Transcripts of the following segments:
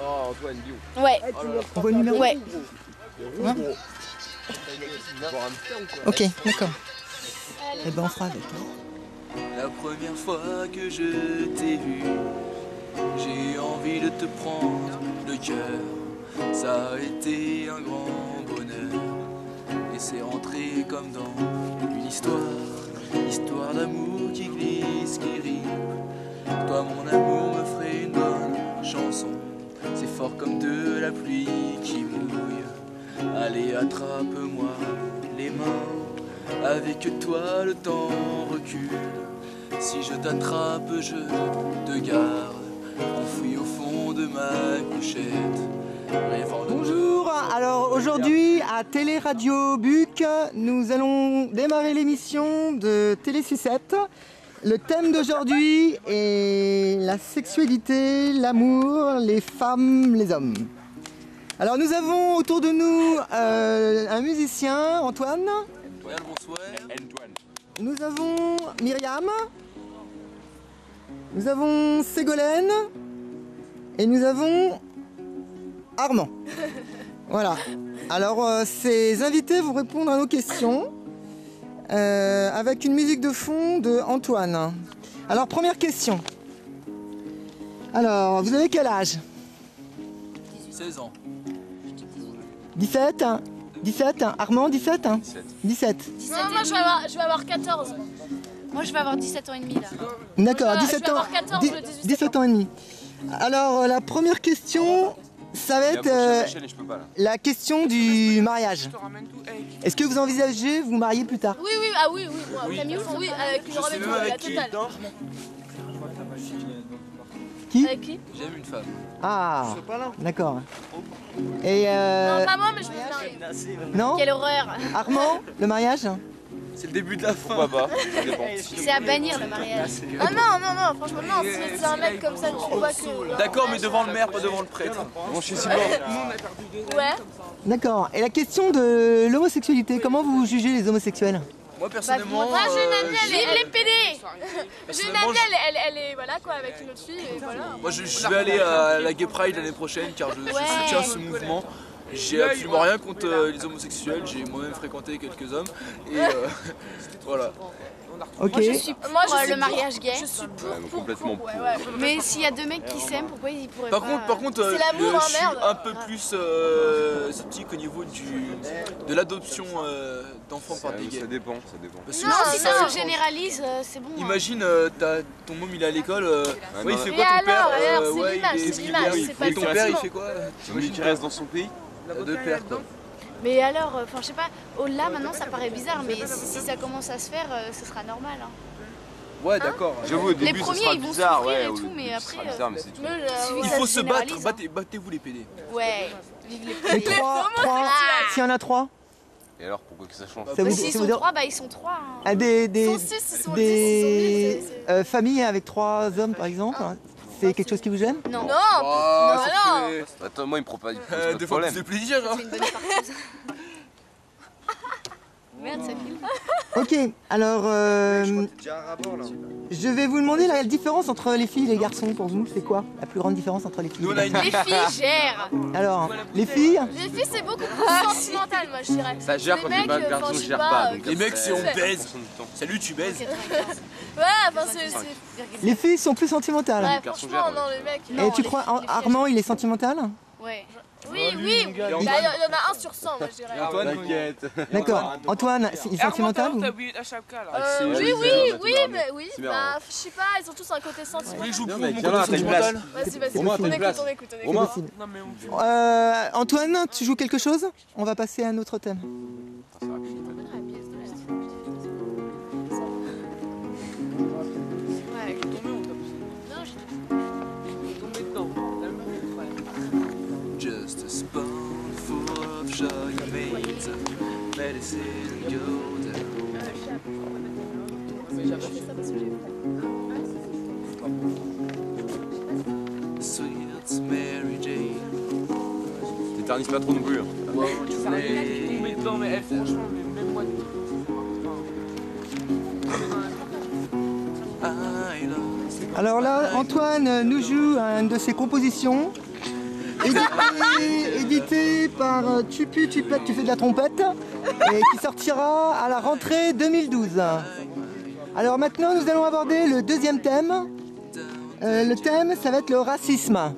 Oh, Antoine, Bio. Ouais. On voit le numéro? Ouais. Hein? Ok, d'accord. Eh ben on fera avec. La première fois que je t'ai vu, j'ai envie de te prendre le cœur. Ça a été un grand bonheur. Et c'est rentré comme dans une histoire d'amour qui glisse, qui rit. Toi mon amour me ferait une bonne chanson. C'est fort comme de la pluie qui mouille. Allez attrape-moi les mains. Avec toi le temps recule. Si je t'attrape je te garde, enfoui au fond de ma couchette. Bonjour, alors aujourd'hui à Télé Radio Buc, nous allons démarrer l'émission de Télé Sucette. Le thème d'aujourd'hui est la sexualité, l'amour, les femmes, les hommes. Alors nous avons autour de nous un musicien, Antoine. Antoine. Nous avons Myriam. Nous avons Ségolène. Et nous avons Armand. Voilà. Alors ces invités vont répondre à nos questions avec une musique de fond de Antoine. Alors première question. Alors vous avez quel âge? 16 ans. 17? 17? Armand, 17? 17. Non, moi je vais avoir 14. Moi je vais avoir 17 ans et demi là. D'accord, Je vais 17 ans. avoir 14 le 18 17 ans et demi. Alors la première question, ça va être la question du mariage. Est-ce que vous envisagez vous marier plus tard? Oui, oui, ah oui, oui, moi, Camille, oui, avec une robe et tout, la totale. Qui? Avec qui? J'aime une femme. Ah, d'accord. Et Non, pas moi, mais je vais me marier. non? Quelle horreur! Armand, le mariage? C'est le début de la fin. Pourquoi pas? C'est à bannir le mariage. Ah non, non, non, franchement, non, si c'est un mec comme ça, tu vois que. D'accord, mais devant le maire, pas devant le prêtre. Bon, je suis si mort. Ouais. D'accord. Et la question de l'homosexualité, comment vous jugez les homosexuels? Moi personnellement. Moi j'ai une amie, j'ai elle est PD! J'ai une amie, elle est voilà quoi, avec une autre fille, et voilà. Moi je vais aller à la Gay Pride l'année prochaine car je soutiens ce mouvement. J'ai absolument rien contre les homosexuels, j'ai moi-même fréquenté quelques hommes et voilà. Ok. Moi je suis pour le mariage gay. Je suis pour. Complètement Ouais, ouais. Mais s'il y a deux mecs qui s'aiment, pourquoi ils pourraient Par pas... contre, c'est l'amour, je suis merde. un peu plus sceptique au niveau de l'adoption d'enfants par des gays. Ça dépend, ça dépend. Parce que Non, si ça ça- se généralise, c'est bon. Imagine, ton môme il est à l'école, ouais, il fait Et quoi ton père? alors, c'est Ouais, l'image, il est c'est l'image, scolaire. c'est pas Et ton le père il sentiment. fait quoi? T'imagines qu'il reste dans son pays? De père quoi. Mais alors, enfin je sais pas, là maintenant ça paraît bizarre, mais si ça commence à se faire, ce sera normal. Hein. Ouais, d'accord. J'avoue, au début, Les ça premiers sera ils vont bizarre, souffrir ouais. et au tout, début, mais ça après... sera bizarre, mais c'est tout. Il faut se battre, battez-vous les PD. Ouais, vive les Les PD. trois, s'il y en a trois? Et alors, pourquoi que ça change? Ça vous- S'ils ça sont vous- trois, bah ils sont trois. Hein. Ah, Ils sont six, ils sont dix, ils sont mille. familles avec 3 hommes par exemple, c'est quelque chose qui vous gêne? Non, Oh, non, ça non. fait Attends, moi, il me prend pas de deux fois plus problème. de plaisir. Hein. C'est une bonne partouze. Merde, ça file. Ok, alors je vais vous demander la différence entre les filles et les garçons pour vous, c'est quoi la plus grande différence entre les filles Nous et on a les une Les filles gèrent. garçons? Alors, les filles, Les filles, c'est beaucoup plus sentimental, moi je dirais. Ça gère Les quand mecs, les garçons enfin, ne je sais gèrent pas, pas. donc Les mecs, après, c'est on 100% baise. du temps. Salut, tu baises. Ouais, enfin c'est... les filles sont plus sentimentales. Ouais, garçons franchement, gèrent, non, les mecs... Et non, tu les crois, filles, les filles, Armand, il est sentimental? Ouais. Oui, oui, il y en a 1 sur 100, moi je dirais. Antoine, T'inquiète. D'accord. Antoine, il est sentimental ou... Oui, oui, mais oui, C'est bien, bah, je sais pas, ils ont tous un côté sentimental. oui, je joue pour mec, mon viens là, côté t'as une place. sentimental. Vas-y, vas-y, Romain, t'as une place. on écoute. Romain. possible. Antoine, tu joues quelque chose? On va passer à un autre thème. Ouais. Non, Just a spoonful of sugar makes medicine go down. Sweet Mary Jane. T'éternises pas trop non plus. Won't you lay Mais non, mais franchement, même moi. I lost Alors là, Antoine nous joue une de ses compositions, édité par Tupu Tupette, tu fais de la trompette, et qui sortira à la rentrée 2012. Alors maintenant, nous allons aborder le deuxième thème. Le thème, ça va être le racisme.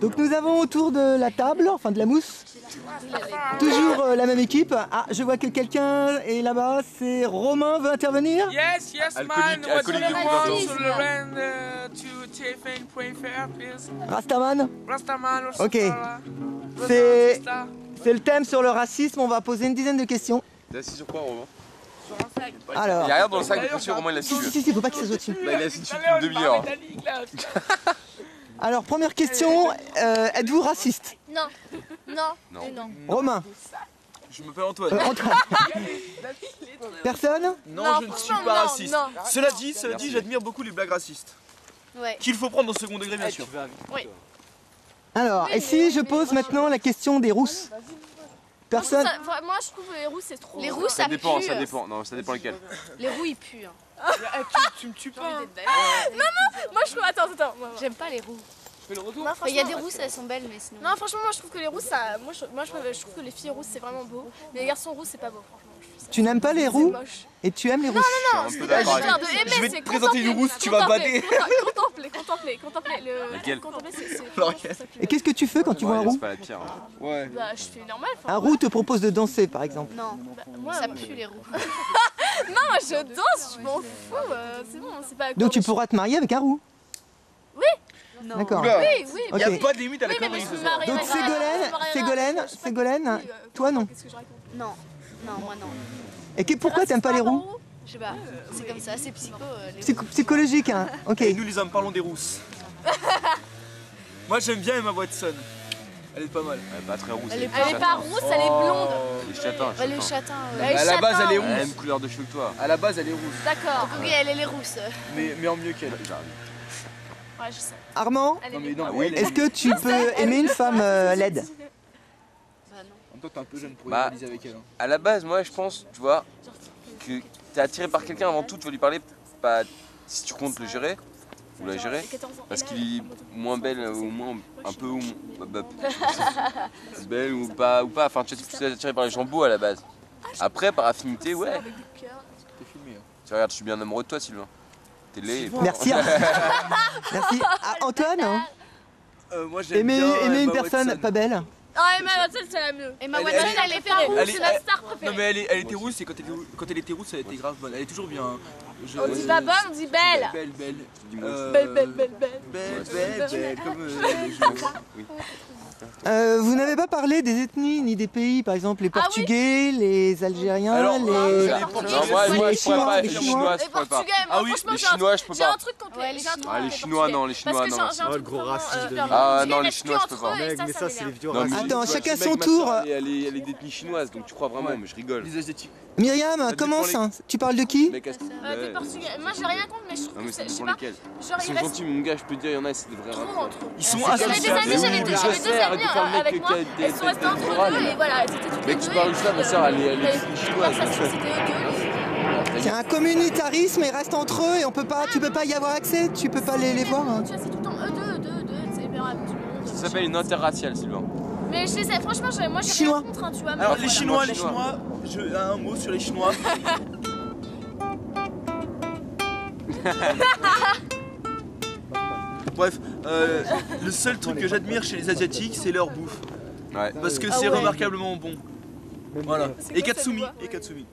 Donc nous avons autour de la table, enfin de la mousse, toujours la même équipe. Ah, je vois que quelqu'un est là-bas, c'est Romain, veut intervenir? Yes, man. Alcoolique What's depuis your 20 ans. name? To TFN.fr, please. Rastaman? Rastaman, Ok. C'est le thème sur le racisme, on va poser une dizaine de questions. T'es assis sur quoi, Romain? Alors, Il y a rien dans le sac, bien sûr, Romain il a assis. si, faut pas qu'il s'assoie dessus. Bah, il a assis dessus depuis une demi-heure. Alors, première question, êtes-vous raciste? Non. Non. Romain? Je m'appelle Antoine. Antoine? Personne? Non, je ne suis pas raciste. Cela dit, j'admire beaucoup les blagues racistes. Ouais. Qu'il faut prendre au second degré, bien sûr. Oui. Alors, et si je pose maintenant la question des rousses? Personne? Moi je trouve les roux c'est trop. Les roux, Ça ça dépend, pue. ça dépend. Non, ça dépend lesquels. Les roux, ils puent. Tu me tues pas. Moi je trouve. Attends. J'aime pas les roux. Fais le retour. Non, Il y a des franchement, rousses, elles sont belles, mais sinon. Non, franchement, moi je trouve que les rousses ça. Moi je trouve que les filles rousses c'est vraiment beau. Mais les garçons roux c'est pas beau, franchement. Je trouve ça- Tu n'aimes pas les c'est roux? moche. Et tu aimes les rousses? Non, Je suis un peu c'est pas d'accord genre avec de aimer, Je vais te c'est présenter une contempler. rousse, tu vas Contempler, bader. Contempler le. Laquelle? Contempler, c'est. Laquelle ça pue. Et qu'est-ce que tu fais quand tu vois un Ouais, roux? c'est pas la pire. Ouais. Bah, je fais normal. enfin, Un roux te propose de danser, par exemple. Non, moi, ça pue les roux. moi, je danse, je m'en fous. C'est bon, c'est pas. Donc tu pourras te marier avec un roux? Non. D'accord. Oula. Oui. Ok. Il n'y a pas de limite à la Oui, mais connerie je ce me soir. marierai Donc avec un- Ségolène, toi non. Qu'est-ce que je raconte? Non, moi non. Et pourquoi t'aimes pas les roux? Je sais pas, c'est comme ça, c'est psycho. Les Psychologique, hein. Ok. Et nous les hommes, parlons des rousses. Moi j'aime bien Emma Watson. Elle est pas mal. Elle est pas très rousse. Elle est Elle est pas rousse, elle est blonde. Les châtains, Ouais, les châtains. châtains. Elle est À la base, châtain. elle est Elle a la rousse. même couleur de cheveux que toi. À la base, elle est rousse. D'accord. Oui, elle est rousse. Mais en mieux qu'elle. Ouais, je sais. Armand, Elle Non, est mais blonde. non, elle est. est-ce que tu peux aimer une femme laide? Bah non. Toi, t'es un peu jeune pour Bah. rivaliser avec elle. hein. À la base, moi je pense, tu vois, que t'es attiré par quelqu'un avant tout, tu vas lui parler, pas si tu comptes le gérer, ou la gérer, parce qu'il est moins belle ou moins un peu ou belle ou pas, enfin tu es plus attiré par les gens beaux à la base. Après, par affinité, ouais. T'es filmé. hein. Tu regardes, je suis bien amoureux de toi, Sylvain. T'es laid. Merci. Merci. Ah, Antoine, hein. Moi j'aime bien aimer une Emma personne Watson. pas belle? Ah, Emma Watson, c'est la mieux. Emma Elle- Watson, elle- elle est pas rousse. C'est la star Non préférée. mais elle était rousse et quand elle était rousse, elle était grave bonne. Elle est toujours bien. hein. On dit pas bonne, on dit belle. Belle. Dis-moi. Belle. Belle, comme les gens. Vous n'avez pas parlé des ethnies ni des pays, par exemple les Ah oui. Portugais, les Algériens, Alors, les... Non, moi les je pourrais pas, les Chinois. Chinois, je Les pourrais pas. Portugais, Ah moi oui, franchement les j'ai un Chinois, je peux j'ai un pas. truc contre Ouais, les les j'ai un truc Chinois. Ah, les contre Chinois, Portugais. non, les Chinois, Parce que non. j'ai un Oh, le truc gros vraiment, raciste de leur- merde. Ah, ils non, les restent Chinois, que je peux entre pas. eux, et Mec, mais ça, ça c'est les m'énerve. vieux Non, mais racistes. Attends, tu vois, chacun ce mec, son ma tour. sœur, elle est d'ethnie chinoise, donc tu crois vraiment, Ouais. mais je rigole. Les asiatiques. Myriam, dépend commence. les- Hein. Tu parles de qui? Mec, Des Portugais. Moi j'ai rien contre, mais je trouve Non, que mais c'est, ça je sais dépend pas, lesquels. genre Ils ils sont restent gentils, mon gars, je peux te dire, il y en a, c'est des vrais trop racistes. entre eux. Ils sont J'avais des asociaux. amis, Mais j'avais oui, deux mais je amis sais, arrête de faire le mec avec moi, qui a des elles sont restées entre morales. deux et voilà, elles étaient toutes les Mec, deux. tu parles de ça, ma sœur, elle est chinoise. C'était odieux. C'est un communautarisme, ils restent entre eux et on peut pas, tu peux pas y avoir accès, tu peux pas les voir. Hein. Tu vois, c'est tout le temps eux deux, c'est hyper tout le monde. Ça s'appelle une interraciale, Sylvain. Mais je sais, franchement, moi j'ai Chinois. rien contre, hein, tu vois. mais Alors voilà. les Chinois, un mot sur les Chinois. Bref, le seul truc que j'admire chez les Asiatiques, c'est leur bouffe. Ouais. Parce que Ah c'est ouais. remarquablement bon. Voilà. C'est Et quoi, Katsumi. ça, Et Katsumi.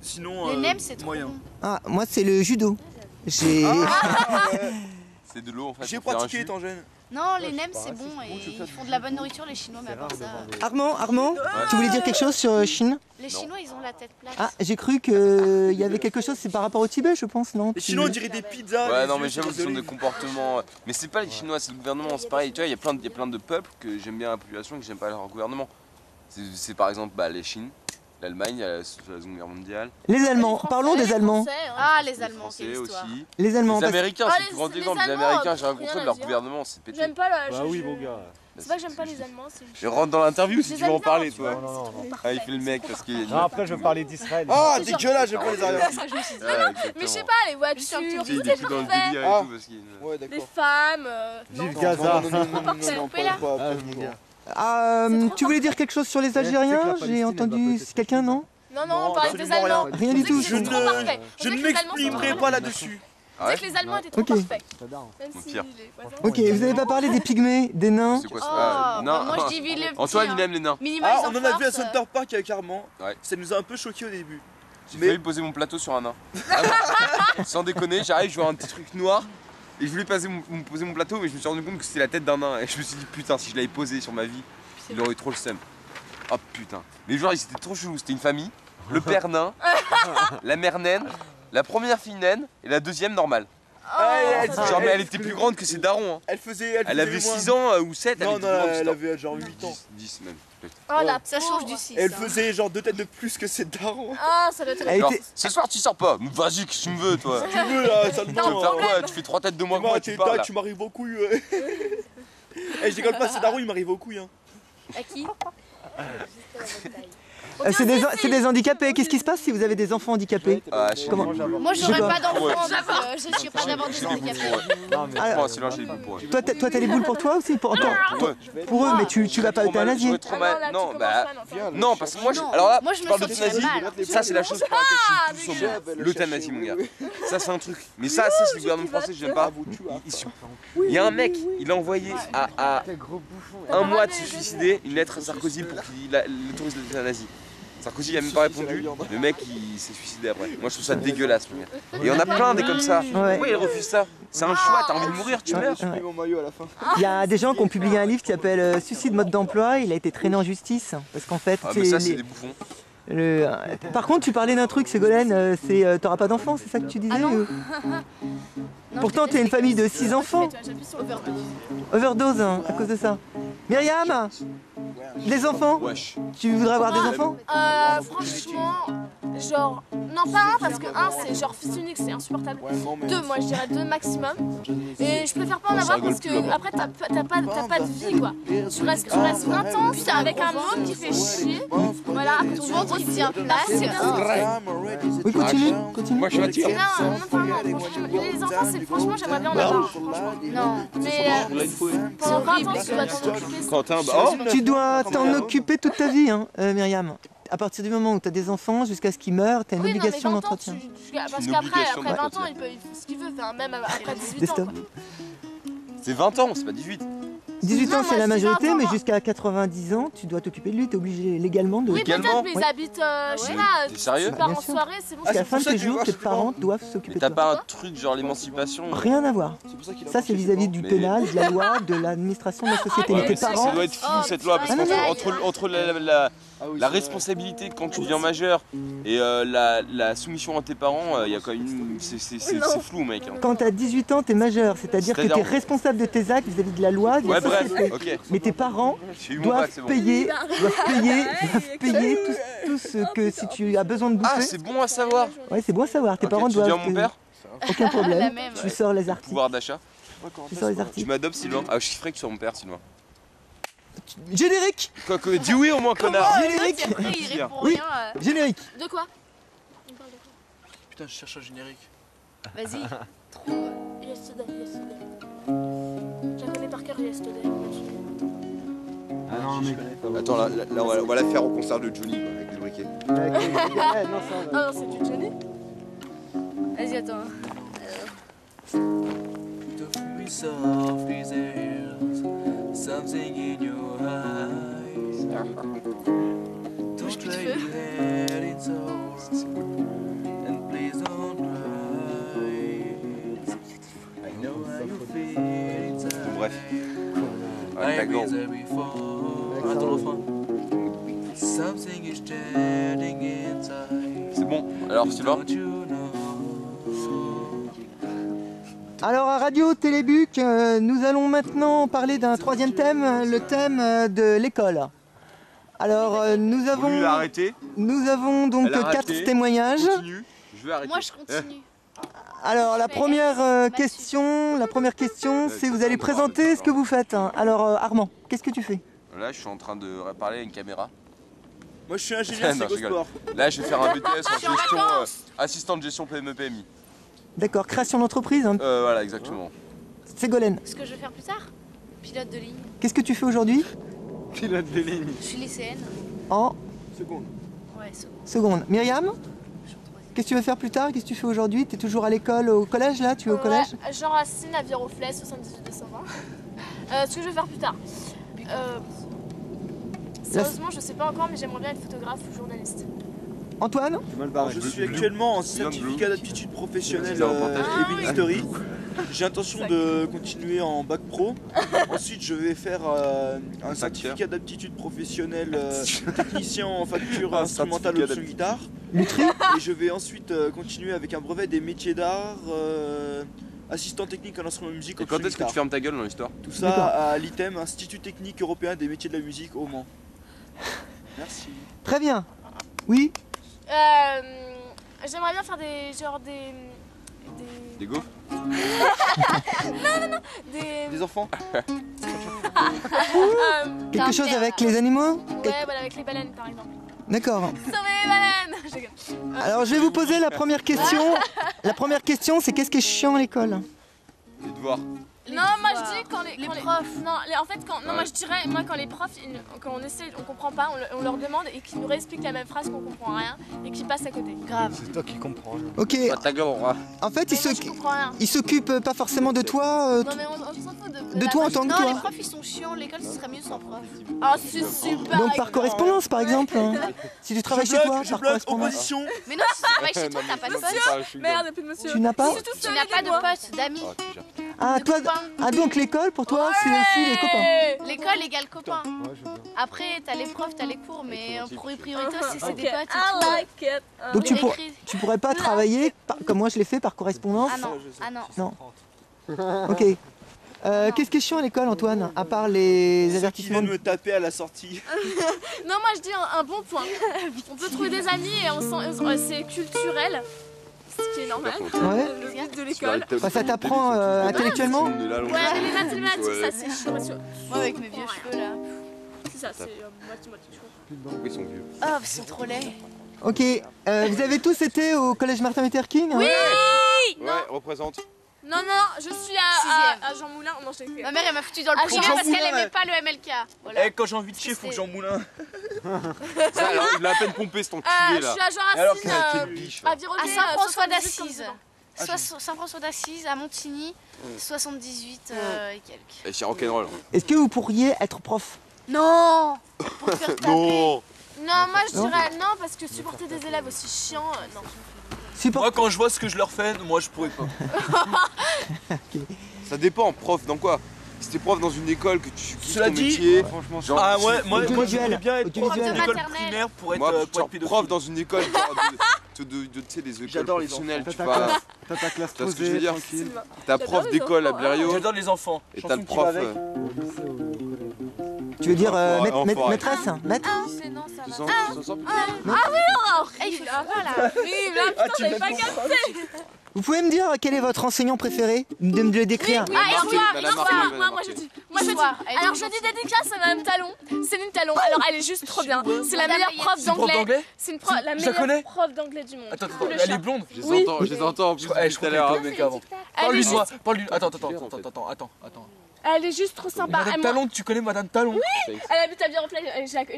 Sinon, Les nems, c'est trop moyen. bon. Ah, moi c'est le judo. J'ai... C'est de l'eau en fait. J'ai faut faire un pratiqué jus. étant jeune. Non, les nems, c'est bon et ils font de la bonne nourriture, les Chinois, mais à part ça. Armand, tu voulais dire quelque chose sur Chine? Les Chinois, ils ont la tête plate. Ah, j'ai cru qu'il y avait quelque chose, c'est par rapport au Tibet, je pense, non? Les Chinois, on dirait des pizzas. Ouais, les non, yeux mais sur j'avoue, ce sont des d'olive. comportements. Mais c'est pas les Chinois, c'est le gouvernement, c'est pareil. Tu vois, il y a plein de peuples que j'aime bien la population et que j'aime pas leur gouvernement. C'est par exemple les Chines, l'Allemagne, la Seconde Guerre mondiale. Les Allemands, parlons des Allemands. Ah, les Les Allemands, Français quelle histoire. aussi. Les Allemands. Les parce- Américains, Ah, c'est le plus grand les exemple. Les Allemands, Américains, j'ai rien rencontré à leur dire. gouvernement, c'est pété. J'aime pas la. Bah oui, mon gars. C'est pas que j'aime pas les Allemands, c'est Je rentre dans l'interview si Les tu veux en Allemands, parler, tu toi. vois, Non, non, c'est non. trop Ah, il fait parfait, le c'est mec trop parce qu'il est. Non, après, je veux parler d'Israël. Ah, C'est dégueulasse, j'aime pas les Ariens. Mais je sais pas, les voitures, Il tout est est plus dans le parfait. délire et Ah. tout parce qu'il. Ouais, Les d'accord. femmes. Vive non. Gaza. Tu voulais dire quelque chose sur les tu sais que la Algériens? Palestine, J'ai elle va entendu peut-être quelqu'un, non? Non, Non, on parlait des absolument Allemands. Rien du tout. Je ne, trop parfait. je On ne sait que les Allemands sont m'exprimerai trop pas parfaits. là-dessus. On sait que les Allemands étaient trop Ok. parfaits. J'adore. Même Au si pire. les voisins. Ok, vous avez pas parlé des pygmées, des nains? C'est quoi Oh, ça? bah, moi je dis ville le petit. Antoine, il aime les nains. Minimal Ah, on en a vu à Center Park avec Armand. Ouais. Ça nous a un peu choqué au début. J'ai Mais- failli poser mon plateau sur un nain. Vraiment. Sans déconner, j'arrive, je vois un petit truc noir. Et je voulais poser mon plateau, mais je me suis rendu compte que c'était la tête d'un nain. Et je me suis dit, putain, si je l'avais posé sur ma vie, il aurait eu trop le seum. Oh putain. Mais genre, ils étaient trop chelous. C'était une famille, le père nain, la mère naine, la première fille naine et la deuxième normale. Genre, mais elle était plus grande que ses darons. Hein. Elle faisait. Elle avait 6 ans ou 7, Non, elle non, était plus grande que elle ses avait genre 8 ans. 10 même. peut-être. Oh la Ça change du 6. Elle faisait genre 2 têtes de plus que ses darons. Ah, ça doit être. Elle Genre, était- ce soir tu sors pas. Vas-y, qu'est-ce que tu me veux, toi? Tu veux là, ça Tu veux faire quoi? Tu fais 3 têtes de moins que moi, tu parles là. tu m'arrives aux couilles. Eh, je déconne pas, ces darons ils m'arrivent aux couilles. Hein. À qui C'est des handicapés. Qu'est-ce qui se passe si vous avez des enfants handicapés? Ah, je sais Comment- pas. Moi Je sais j'aurais pas. pas d'enfant, Ouais. donc je suis pas d'avoir des J'ai des boules handicapés. pour eux. Non, mais Ah, Bon, c'est là, j'ai des boules pour eux. Toi, t'as les boules pour toi aussi? Pour Ouais. pour eux, mais tu vas pas Trop mal, euthanasier. j'aurais trop mal. Non, bah. Non, parce que moi, Non, alors là, moi, je tu me parles sentirais d'euthanasie, mal. ça c'est la chose pour laquelle je suis le plus sombre. L'euthanasie, mon gars. Ça c'est un truc. Mais ça, c'est le gouvernement français, je n'aime pas. Il y a un mec, il a envoyé à un mois de se suicider une lettre à Sarkozy pour qu'il autorise l'euthanasie. Sarkozy il a même pas répondu, le mec il s'est suicidé après. Moi je trouve ça dégueulasse, mon gars. Et il y en a plein des comme ça. Ouais. Pourquoi il refuse ça? C'est un choix, t'as envie de mourir, tu meurs. J'ai mis mon maillot à la fin. Il y a des gens qui ont publié un livre qui s'appelle Suicide mode d'emploi. Il a été traîné en justice parce qu'en fait, Ah mais ça c'est des bouffons. Par contre, tu parlais d'un truc, Ségolène, c'est t'auras pas d'enfants, c'est ça que tu disais? Non, Pourtant, t'es une famille de 6 enfants. J'appuie sur overdose. Overdose hein, à cause de ça. Myriam, les enfants? Wesh. Tu voudrais avoir des enfants? Franchement, genre, non pas un parce que un c'est genre fils unique, c'est insupportable. Deux, moi je dirais 2 maximum. Et je préfère pas en avoir parce que après t'as pas de vie quoi. Tu restes 20 ans avec un môme qui fait chier. Voilà, après ton ventre il tient place. Oui, continue. Moi je suis fatigué. Non, franchement, les enfants c'est franchement j'aimerais bien en avoir. Franchement. non. Mais pendant 20 ans tu dois t'en occuper. Quentin, bah oh. Tu dois t'en occuper toute ta vie, hein, Myriam. À partir du moment où tu as des enfants, jusqu'à ce qu'ils meurent, tu as une Oui, non, mais obligation 20 ans, d'entretien. parce Une qu'après obligation 20 ans, d'entretien. il peut faire ce qu'il veut, enfin, même après 18 Des ans. stop. quoi. C'est 20 ans, c'est pas 18. 18 ans, Non, c'est moi, la je dis majorité, 20 ans, mais moi. jusqu'à 90 ans, tu dois t'occuper de lui. Tu es obligé légalement de. Oui, Également. peut-être, mais ils Oui. habitent, je sais Mais pas, t'es tu sérieux pars Bien en sûr. soirée, c'est bon. Jusqu'à la c'est fin pour de ça tes que jours, moi, tes je parents doivent Mais s'occuper de t'as toi. pas un truc genre l'émancipation? Rien à voir. C'est pour ça qu'il a Ça, c'est vis-à-vis du Mais- pénal, de la loi, de l'administration de la société. Ouais, Mais mais tes ça parents. doit être flou Oh, cette loi parce putain, qu'entre la responsabilité quand tu deviens majeur et la soumission à tes parents, il y a quand même c'est flou mec. Hein. Quand tu as 18 ans, tu es majeur, c'est-à-dire que tu es C'est-à-dire- responsable de tes actes vis-à-vis de la loi, de Ouais la bref, société. ok. Mais tes parents J'ai eu mon bac, doivent c'est bon. payer tout ce que si tu as besoin de Ah bouffer. c'est bon à savoir. Ouais, c'est bon à savoir. Tes Ok, parents tu doivent. dis à mon père, Aucun La problème. même. Tu sors les articles. pouvoir d'achat. Tu sors les Tu articles. m'adoptes Sylvain. Ah je kifferais que tu sois mon père Sylvain. Générique. Quoi, dis oui au moins connard. Générique. Après il répond Oui. rien. Générique. De quoi Putain, je cherche un générique. Vas-y, trouve. Yesterday. Je la connais par cœur, Yesterday. Ah non, mais. Attends là on va la faire au concert de Johnny quoi, avec le briquet. Ah non, c'est du Johnny. Vas-y, attends. The freeze of his ears, something in your eyes. Don't lay your head in sorrow, and please don't cry. I know how you feel inside. Bref. I D'accord. was there before. Attends le refrain. Something is standing inside. C'est bon. Alors Sylvain. Don't you know? Alors à Radio Télébuc, nous allons maintenant parler d'un troisième thème, le thème de l'école. Alors, nous Lui, avons, il a arrêté. nous avons donc Elle a 4 arrêté. témoignages. Continue. Je vais arrêter. Moi je continue. Alors, la première question, c'est vous allez présenter ce que vous faites. Alors, Armand, qu'est-ce que tu fais? Là, je suis en train de parler à une caméra. Moi je suis ingénieur Non, je Ségosport. Là, je vais faire un BTS en suis en gestion, vacances. assistant de gestion PME-PMI. D'accord, création d'entreprise. Hein. Voilà, exactement. Ségolène, Ce que je vais faire plus tard, pilote de ligne. qu'est-ce que tu fais aujourd'hui? Pilote de ligne. Je suis lycéenne. En Seconde. Ouais, second. seconde. Myriam, Je suis en troisième. qu'est-ce que tu veux faire plus tard? Qu'est-ce que tu fais aujourd'hui? Tu es toujours à l'école, au collège là? Tu es au collège? Ouais, Jean Racine à Viroflay, 78 220. Ce que je vais faire plus tard. Sérieusement, je sais pas encore, mais j'aimerais bien être photographe ou journaliste. Antoine? Mal barré. Je suis actuellement en Bien de certificat bleu. d'aptitude professionnelle C'est un reportage. ébénisterie. J'ai intention de continuer en bac pro. Ensuite, je vais faire un certificat d'aptitude professionnelle technicien en facture Un instrumentale certificat option guitare. Lutry? Et je vais ensuite continuer avec un brevet des métiers d'art, assistant technique en instrument de musique Et option quand est-ce que guitare. tu fermes ta gueule dans l'histoire? Tout ça D'accord. à l'ITEM, Institut technique européen des métiers de la musique au Mans. Merci. Très bien. Oui? J'aimerais bien faire des Des gaufres? Des enfants? Quelque chose avec les animaux? ouais, voilà, avec les baleines par exemple. D'accord. Sauver les baleines. Je rigole. Alors je vais vous poser la première question. La première question, c'est qu'est-ce qui est chiant à l'école? Les devoirs. Non, moi je dis quand les profs. Non, en fait, non, moi je dirais, quand les profs, quand on essaie, on comprend pas, on leur demande et qu'ils nous réexpliquent la même phrase qu'on comprend rien et qu'ils passent à côté. Grave. C'est toi qui comprends. Ok. Bah, ta gueule, on va. En fait, Mais moi, je comprends rien. ils s'occupent pas forcément de toi. Non mais on s'en fout de De la toi en machine. tant que Non, les toi. profs ils sont chiants, l'école ce serait mieux sans prof. Ah, c'est super. Donc par correspondance, par exemple. hein. Si tu travailles chez toi, Je par bloque, correspondance. opposition. Mais non, si tu travailles chez toi, t'as pas de potes. Merde, plus de monsieur. Tu n'as pas? Tu n'as pas de potes, d'amis. Ah, tu gères. Ah, de toi, copains. ah donc l'école pour toi, c'est aussi les copains. L'école égale copains. Ouais, je veux bien. Après, t'as les profs, t'as les cours, mais en priorité, c'est des Ok, potes. et I tout. like it. Donc Les écrits. tu pourrais pas travailler comme moi je l'ai fait par correspondance. Ah non, ah non. Non. Ok. Qu'est-ce qui est chiant à l'école, Antoine, à part les Ceux qui avertissements viennent me taper à la sortie. Non, moi je dis un bon point. On peut trouver des amis et c'est culturel, ce qui est normal. Ouais. Le but de l'école. Bah, ça t'apprend intellectuellement. Ouais, mais les mathématiques, ça c'est chiant. Moi avec mes vieux cheveux là. C'est ça, c'est mathématiques. je crois. Ils sont vieux. Oh, ils sont trop laids. Ok. Vous avez tous été au collège Martin Luther King? Oui. Ouais, représente. Non, je suis à Jean Moulin. Non, j'ai fait. Ma mère elle m'a foutu dans le Ah, primaire Jean parce qu'elle Moulin, aimait ouais. pas le MLK. Voilà. Eh, quand j'ai envie de chier, faut que j'en moule un. Ça, alors, il l'a à peine pompé, cet Je enculé là. suis à Jean Alors, Racine, quelle biche. à Viroflay, À Saint-François 78 d'Assise. comme Saint-François d'Assise, à Montigny, 78 et quelques. Et c'est rock'n'roll. Est-ce que vous pourriez être prof? Non. Pour te faire taper. Non. Non, moi je dirais non parce que supporter des élèves aussi chiants, non. Moi, quand je vois ce que je leur fais, moi je pourrais pas. Ça dépend, prof dans quoi? Si t'es prof dans une école, que tu kiffes Cela ton dit, métier, Franchement, genre, Ah ouais, moi Audiovisuel. j'aimerais bien être prof Audiovisuel. d'une école Maternelle. primaire pour être, moi, pour genre, être pédophile. prof dans une école, tu sais, des écoles J'adore les professionnelles, t'as tu ta vas, classe, t'as ta classe tu vois ce que je veux posée, dire? tranquille. T'as J'adore prof les d'école à enfants, Blériot, J'adore les enfants. et t'as Chanson le qui va prof. avec. Au lycée, au collège. Tu veux dire Enfoiré. maîtresse? Maître? Non, ça Tu va. sens, tu sens Eh, il fait froid là. Oui, là, Ah, putain, tu j'avais m'as pas compris. capté. Vous pouvez me dire quel est votre enseignant préféré? De me le décrire. Oui, Madame histoire, Marquet, Madame histoire. Marquet, Moi, je dis. Moi, je dis. Histoire, elle est Alors, trop je dis dédicace à Madame Talon. Céline Talon. Alors, elle est juste trop bien. C'est la Madame meilleure Mayette. prof C'est une prof d'anglais. d'anglais? C'est une prof, la Je la meilleure connais. prof d'anglais du monde. Attends, Tout le elle chat. est blonde. Je les Oui. entends, je les entends en plus Je depuis tout crois à qu'elle l'heure. est un mec avant. Elle est Parle-lui de juste- moi. Parle-lui. Attends. Elle est juste trop sympa. Madame Elle- Talon, tu connais Madame Talon? Elle habite à Viroflay.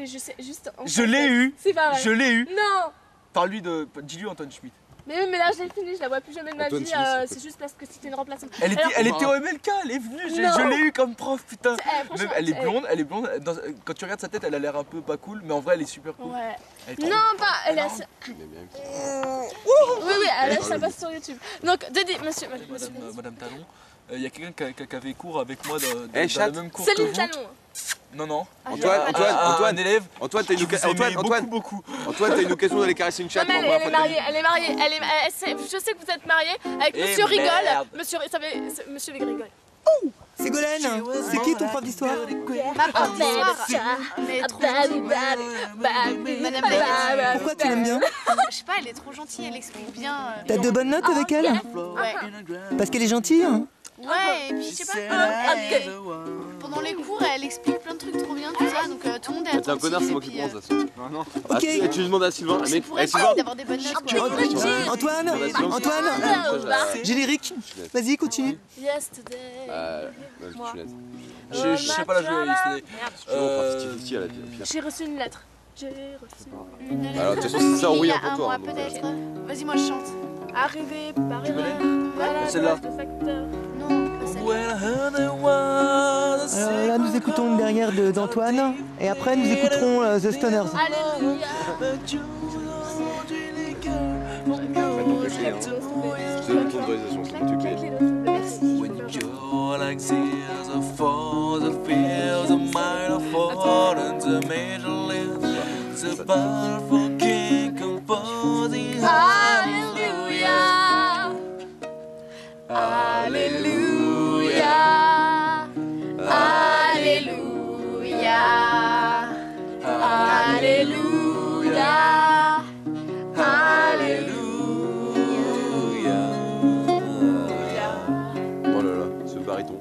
Je sais juste. Je l'ai eu. C'est pas vrai. Je l'ai eu. Non. Parle-lui de. Dis-lui Antoine Schmitt. Mais oui, mais là, je l'ai fini. Je la vois plus jamais de ma Antoine vie. Smith, C'est juste parce que c'était une remplaçante. Elle était, Alors- elle était au MLK, elle est venue, Non. je l'ai eu comme prof, putain. franchement, Même, elle est blonde. Quand tu regardes sa tête, elle a l'air un peu pas cool, mais en vrai, elle est super cool. Ouais. Elle est trop- Non, pas. Elle a. Oui, elle a ça passe sur YouTube. Donc, Dédé, monsieur. Madame Talon, il y a quelqu'un qui avait cours avec moi Eh, dans chat. le même cours que Céline vous. Talon. Non. Antoine, Un élève. Antoine, t'as une qui vous occasion. aimait beaucoup. Antoine, t'as une occasion d'aller caresser une Non, chatte mais pour elle la est mariée. Elle est mariée. Je sais que vous êtes mariés avec Eh, Monsieur Rigole. merde. Monsieur Végrigole. Ségolène, c'est qui ton prof d'histoire? Ma prof d'histoire, mais trop gentille. Madame Baguette. Pourquoi tu l'aimes bien? Je sais pas, elle est trop gentille, elle explique bien. T'as de bonnes notes avec elle? Ouais. Parce qu'elle est gentille hein? Ouais, et puis je sais pas, pendant les cours, elle explique plein de trucs trop bien, tout ça, donc tout le monde est attentif. T'es un connard, c'est moi qui et puis, prends ça. Ah non. Ok. Tu lui demandes à Sylvain. c'est Mec, pour eh, elle Sylvain. d'avoir des bonnes notes, quoi. Antoine, générique, vas-y continue. Yesterday. Je sais pas la jouer yesterday. J'ai reçu une lettre. J'ai reçu Une lettre. Alors, de toute façon, c'est ça en Il y rouillant a pour un toi. mois hein, donc, peut-être. Vas-y, moi je chante. arrivé par Tu connais voilà, Celle-là. de facteur. Non, pas celle-là. Alors là nous écoutons une dernière d'Antoine et après nous écouterons The Stoners. Alléluia. C'est une autorisation, c'est tu payes. When you're like this, for the fears of mine are fallen to major lift. The powerful king composing Alléluia. Alléluia. Alléluia. Alléluia. Oh là là, ce baryton.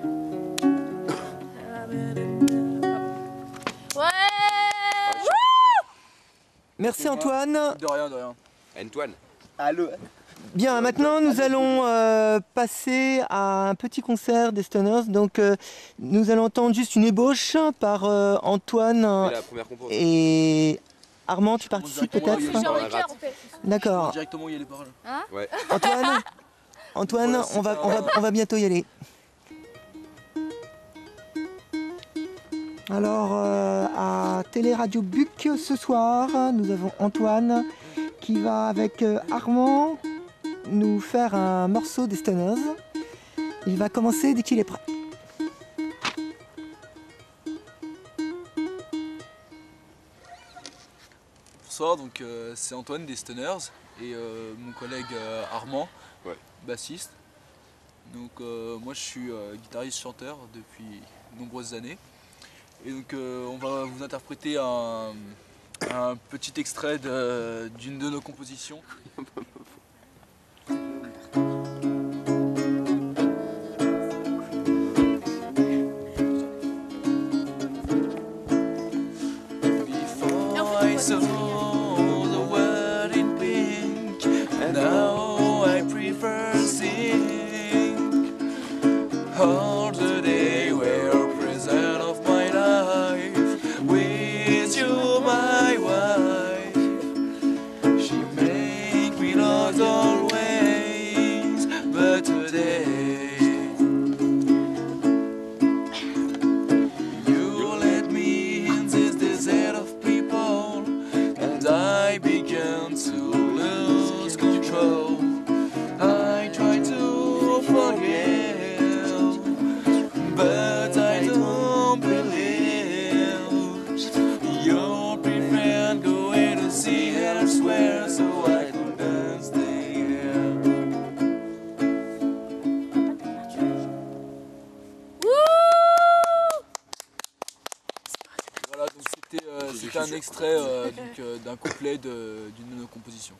Ouais. Merci Antoine. De rien, de rien. Antoine. Allô. Bien, maintenant nous allons passer à un petit concert des Stoners. Donc nous allons entendre juste une ébauche par Antoine C'est la première compo. et Armand, tu participes peut-être? Genre les cœurs, en fait. D'accord. Directement où il y a les paroles. Ouais. Antoine, on va bientôt y aller. Alors à Télé Radio Buc ce soir, nous avons Antoine qui va avec Armand nous faire un morceau des Stoners. Il va commencer dès qu'il est prêt. Bonsoir, donc c'est Antoine des Stoners et mon collègue Armand, Ouais. bassiste. Donc moi je suis guitariste chanteur depuis de nombreuses années. Et donc on va vous interpréter un petit extrait d'une de nos compositions. Before I saw the world in pink, and now I prefer sing. All the day were present of my life, with you my wife. She make me love always, but today you let me in this desert of people, and I began to lose control. I try to forgive, but I don't believe you're preferred going to see elsewhere, so I couldn't stay here. Voilà, donc c'était un extrait d'un couplet d'une de nos compositions.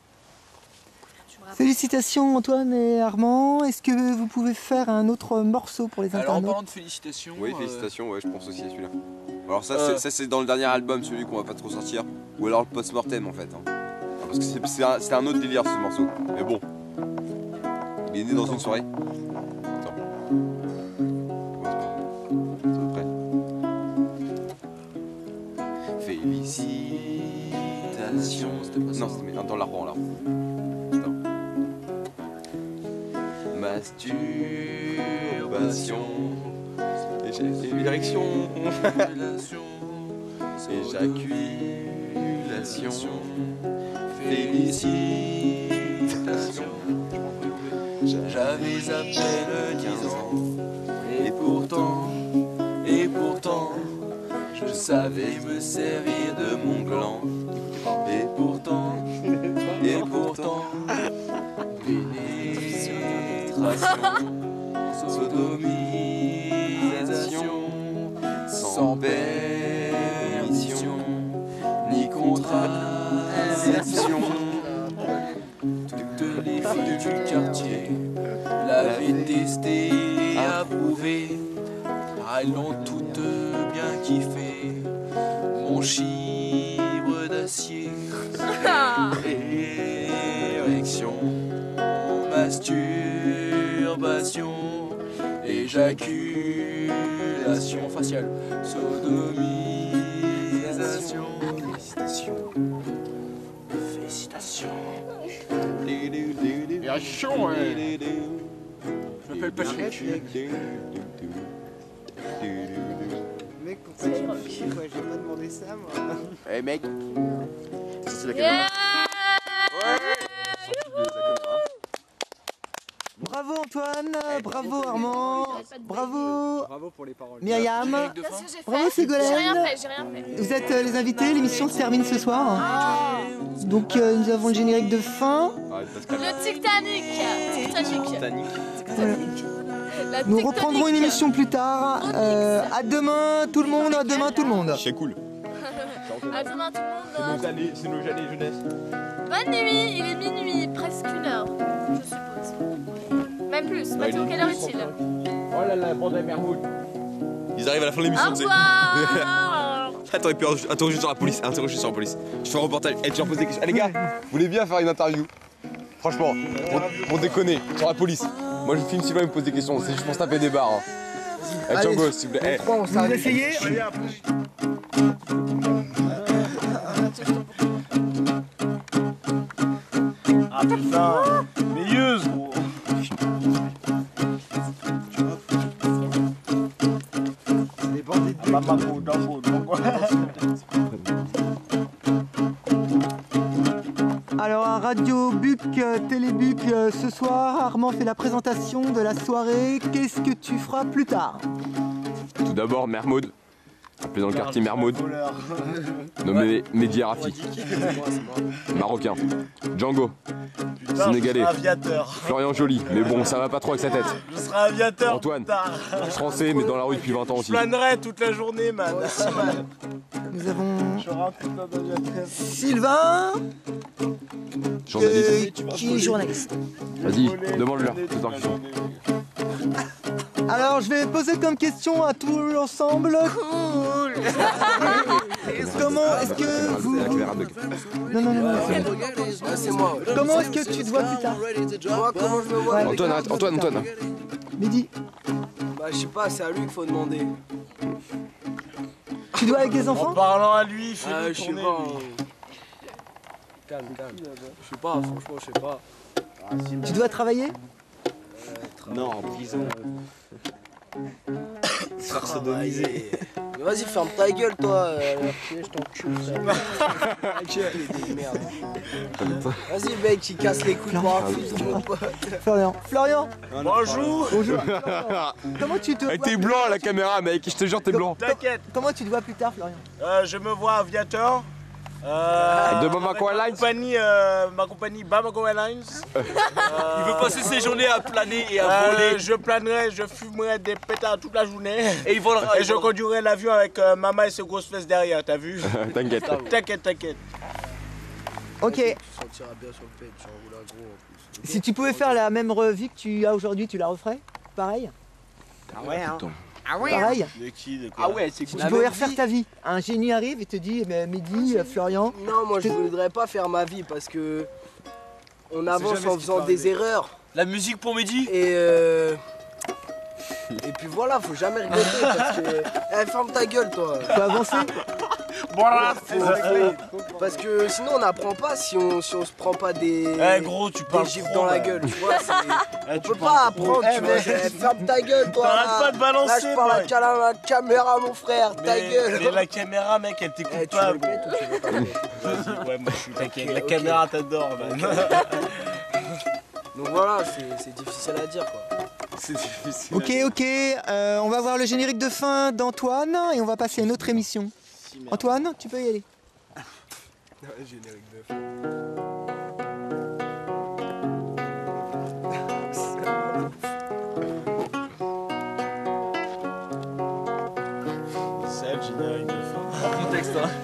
Félicitations Antoine et Armand. Est-ce que vous pouvez faire un autre morceau pour les Alors en internautes? parlant de félicitations, Oui, félicitations, ouais, je pense aussi à celui-là. Alors ça, c'est dans le dernier album, celui qu'on va pas trop sortir. Ou alors le post-mortem en fait. Hein. Parce que c'est un autre délire ce morceau. Mais bon. Il est né dans une soirée. Attends. Ouais, c'est pas grave. C'est prêt. Félicitations. Non, c'était dans l'arbre là. Masturbation. Érection. Éjaculation. Félicitations. j'avais à peine 10 ans, et pourtant, je savais me servir de mon gland. Et pourtant, pénétration, sodomie sans permission, ni contradiction. Toutes les filles du quartier l'avaient testé et approuvé. Elles l'ont toutes bien kiffé. Mon chibre d'acier. Érection, masturbation, éjaculation faciale, sodomisation. Félicitations. Il y a chaud, hein. Je m'appelle Patrick. Mec, pourquoi tu me fies, quoi? J'ai pas demandé ça, moi. Eh mec. C'est la Yeah. Bravo Antoine, bravo Armand, bravo Bravo pour les paroles. Myriam, Qu'est-ce que j'ai bravo fait? J'ai rien Ségolène. fait, j'ai rien fait. Vous êtes les invités, l'émission se termine ce soir. Donc nous avons le générique de fin. Le Titanic. La Nous tectonique. reprendrons une émission plus tard. À demain tout le monde, à demain tout le monde. C'est cool. À demain tout le monde. C'est nos années jeunesse. Bonne nuit, il est minuit, presque 1h, je suppose. Même plus, maintenant quelle heure est-il? Oh là là, bande à Mermoud. Ils arrivent à la fin de l'émission, Au tu sais. revoir. Attends, et puis interrogé sur la police. Interrogé sur la police. Je fais un reportage. Et tu leur poses des questions. Eh les gars, vous voulez bien faire une interview? Franchement, pour déconner, sur la police. Moi je filme Sylvain, il me pose des questions. C'est juste pour se taper des barres. Hein. Eh, Allez, Django, s'il vous plaît. Eh. Vous essayez? Ah putain, meilleuse gros. Les bandits de Alors à Radio Buc, Télébuc, ce soir, Armand fait la présentation de la soirée. Qu'est-ce que tu feras plus tard? Tout d'abord, Mermoud. Appelé dans le quartier Mermoud. Nommé Mehdi Arafi. Marocain. Django. Sénégalais. Aviateur. Florian Joly. Mais bon, ça va pas trop avec sa tête. Je serai aviateur. Antoine. Plus tard. Français, mais dans la rue depuis 20 ans aussi. Je planerai toute la journée, man. Nous avons Je serai un putain d'aviateur. Sylvain, Journaliste. qui est journaliste. Vas-y, demande-leur. Tout en kiffant. Alors je vais poser comme question à tout l'ensemble. Cool. Comment est-ce que vous... La caméra bug. Non, non, non, non. C'est moi. Comment est-ce que tu te vois plus tard? Moi, comment je me vois? Antoine, arrête. Antoine. Mehdi, Bah, je sais pas, c'est à lui qu'il faut demander. tu dois avec des En enfants? parlant à lui, fais-le Je sais tourner. pas. lui. Calme. Je sais pas, franchement, je sais pas. Tu dois travailler? Non, en prison. Se faire sodomiser. Mais vas-y, ferme ta gueule, toi. Je t'encule, frère. Ta gueule, de merde. Vas-y, mec, il casse les couilles pour un fils, mon pote. Florian, Bonjour. bonjour. Comment tu te Eh, vois t'es blanc à la caméra, mec. Je te jure, t'es blanc. T'inquiète, Comment tu te vois plus tard, Florian? je me vois aviateur. De Bamako Airlines. Ma compagnie Bamako Airlines. Il veut passer ses journées à planer et à voler. Je planerai, je fumerai des pétards toute la journée. Et il volera. Et je conduirai l'avion avec maman et ses grosses fesses derrière, t'as vu? T'inquiète. T'inquiète. Ok, Tu sentiras bien sur le pet, tu enroules un gros en plus. si tu pouvais faire la même vie que tu as aujourd'hui, tu la referais? Pareil? Ah ouais, hein. Pareil? De qui, de quoi? Ah ouais, c'est Si cool. tu pouvais refaire ta vie, un génie arrive et te dit, eh Mehdi, Florian, Non, moi je voudrais pas faire ma vie parce que on avance jamais en ce qui faisant peut des arriver. erreurs. La musique pour Mehdi. Et puis voilà, faut jamais regretter parce que. Ferme ta gueule, toi. faut avancer. Voilà, Parce que sinon on n'apprend pas si on se prend pas des. Eh gros, tu parles des gifles trop, dans la là. gueule, tu vois. On Tu peut parles pas trop. apprendre, tu vois. Ferme ta gueule, toi. T'arrêtes là. pas de balancer, Là, je parle mec. à la caméra, mon frère. Ta gueule. Mais la caméra, mec, elle t'écoute Eh, tu pas. regrettes ou tu veux pas regretter? Vas-y, ouais, moi je suis taquin. La Ok. caméra t'adore, man. Donc voilà, c'est difficile à dire, quoi. C'est difficile. Ok, on va voir le générique de fin d'Antoine et on va passer à une autre émission. Antoine, tu peux y aller. Générique de fin. Salut. hein.